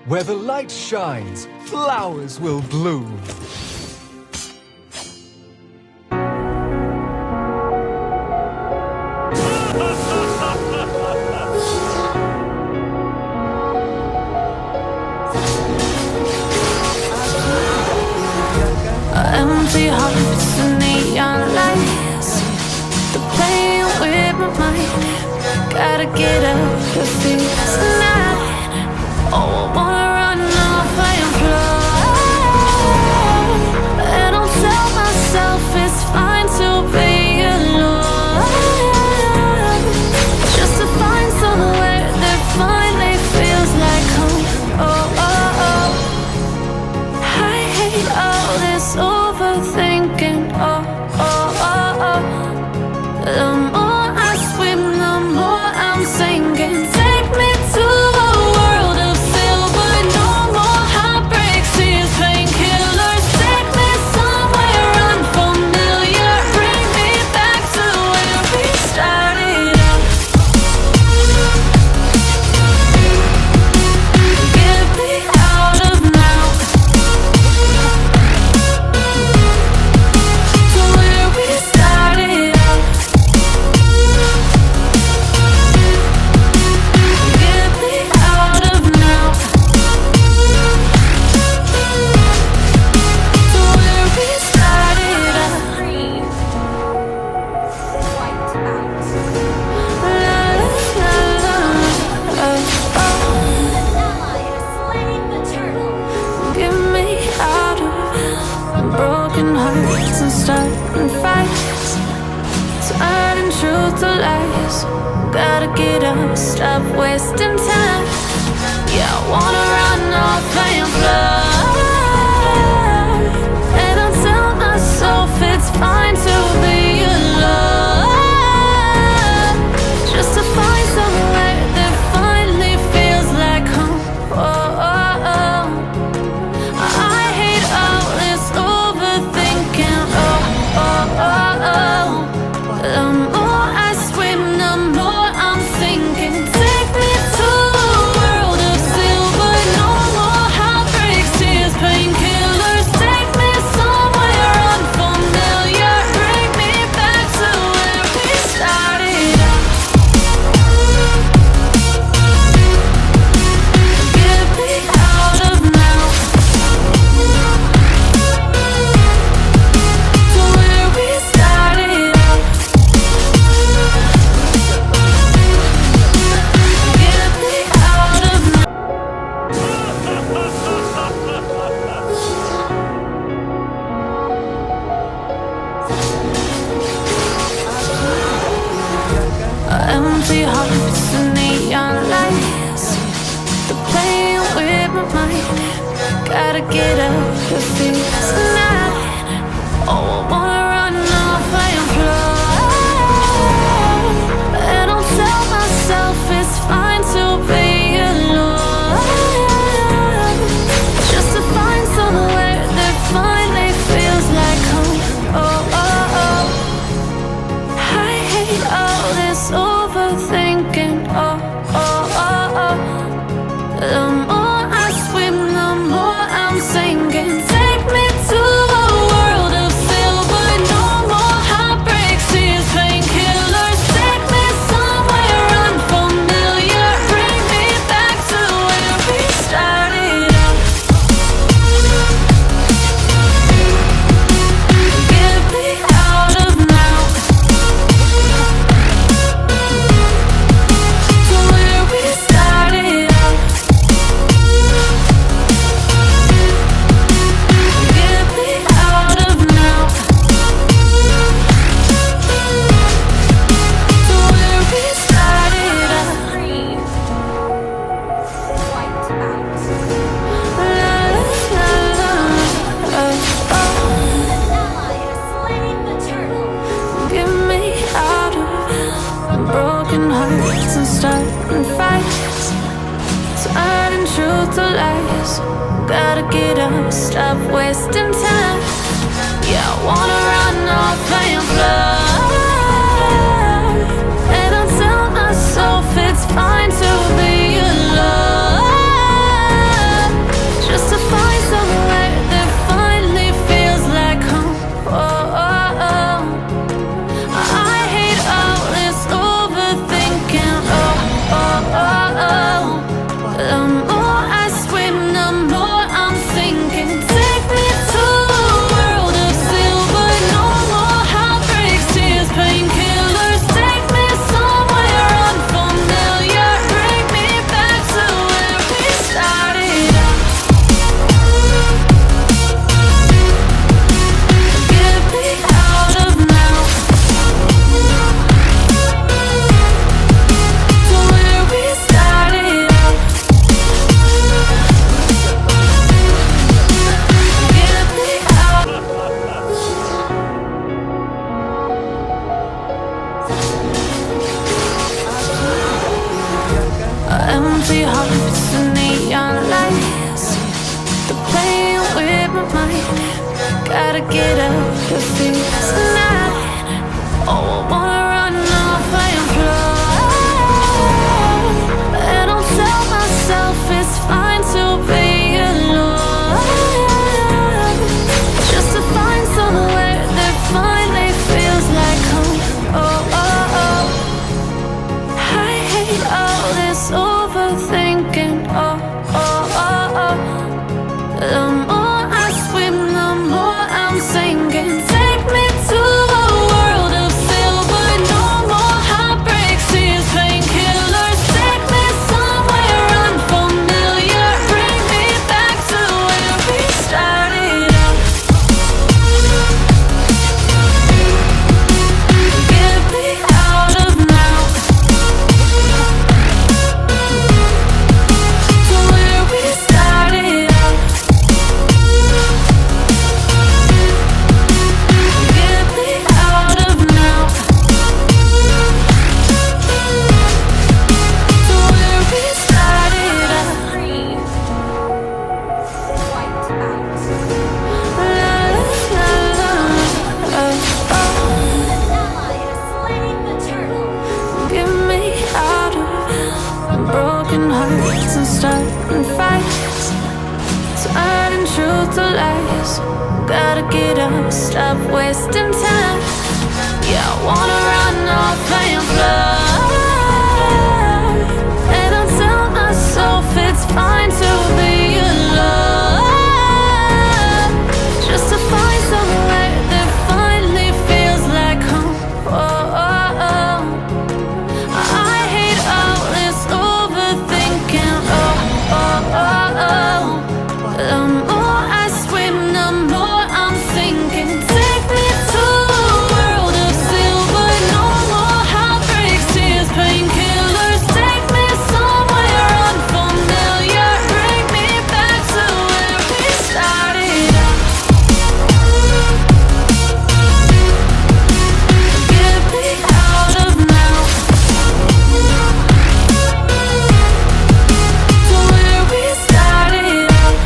Where the light shines, flowers will bloom. Empty hearts and neon lights, the playing with my mind. Gotta get up to feel tonight. Oh, I wanna run off and fly. And I'll tell myself it's fine to be alone, just to find somewhere that finally feels like home. Oh, oh, oh. I hate all this overthinking. Oh, oh, oh, oh. The more I swim, the more I'm sinking. Take me to a world of silver. No more heartbreaks, tears, painkillers. Take me somewhere unfamiliar. Bring me back to where we started out. Get me out of now, to where we started out. Get me out of now, to where we started out. La, la, la, oh, oh. Get me out of broken hearts and starting fights, turning truth to lies. Gotta get up, stop wasting time. Yeah, I wanna run off and fly. And I'll tell myself it's fine to be alone, just to find somewhere that finally feels like home. Oh, oh, oh. I hate all this overthinking. Oh, oh, oh, oh. The more I swim, the more I'm sinking. Take me to a world of silver. No more heartbreaks, tears, painkillers. Take me somewhere unfamiliar. Bring me back to where we started out. Get me out of now, to where we started out. Get me out of now. Empty hearts and neon lights, the playing with my mind. Gotta get up to feel tonight. Oh, I wanna run off and fly. And I'll tell myself it's fine to be alone, just to find somewhere that finally feels like home. Oh, oh, oh. I hate all this overthinking. Oh, oh, oh, oh. The more I swim, the more I'm sinking. Take me to a world of silver. No more heartbreaks, tears, painkillers. Take me somewhere unfamiliar. Bring me back to where we started out. Get me out of now, to where we started out. Get me out of now, to where we started out. La, la, la, oh, oh. Get me out of broken hearts and starting fights, turning truth to lies. Gotta get up, stop wasting time. Yeah, I wanna run off and fly. And I'll tell myself it's fine to be alone, Empty hearts and neon lights, they're playing with my mind. Gotta get out of here tonight. Oh, I wanna run off and fly, and I'll tell myself it's fine to be alone, just to find somewhere that finally feels like home. Oh, oh, oh. I hate all this overthinking. Oh, oh, oh, oh. The more I swim, the more I'm sinking. Take me to a world of silver. No more heartbreaks, tears, painkillers. Take me somewhere unfamiliar. Bring me back to where we started out. Get me out of now, to where we started out. Get me out of now, to where we started out. La, la, la, oh, oh. Get me out of broken hearts and starting fights, turning truth to lies. Gotta get up, stop wasting time. Yeah, I wanna run off and fly, and I'll tell myself it's fine to be alone, just to find somewhere that finally feels like home. Oh, oh, oh. I hate all this overthinking. Oh, oh, oh, oh. The more I swim, the more I'm sinking. Take me to a world of silver. No more heartbreaks, tears, painkillers. Take me somewhere unfamiliar. Bring me back to where we started out. Get me out of now, to where we started out.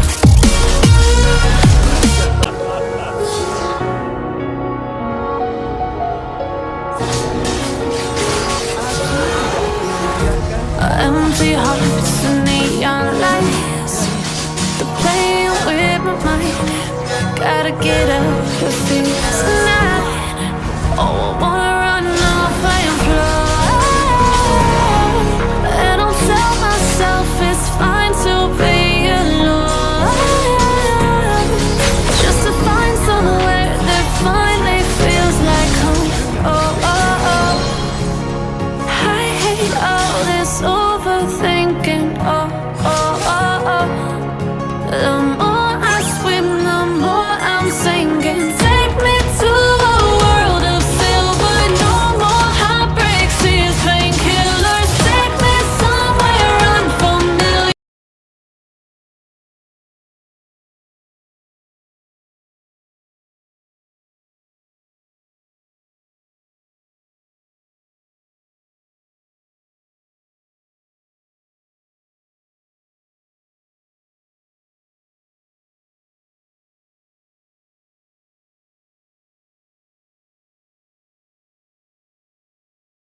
Empty hearts and neon lights, they're playing with my mind. Gotta get out of here tonight. Oh, I wanna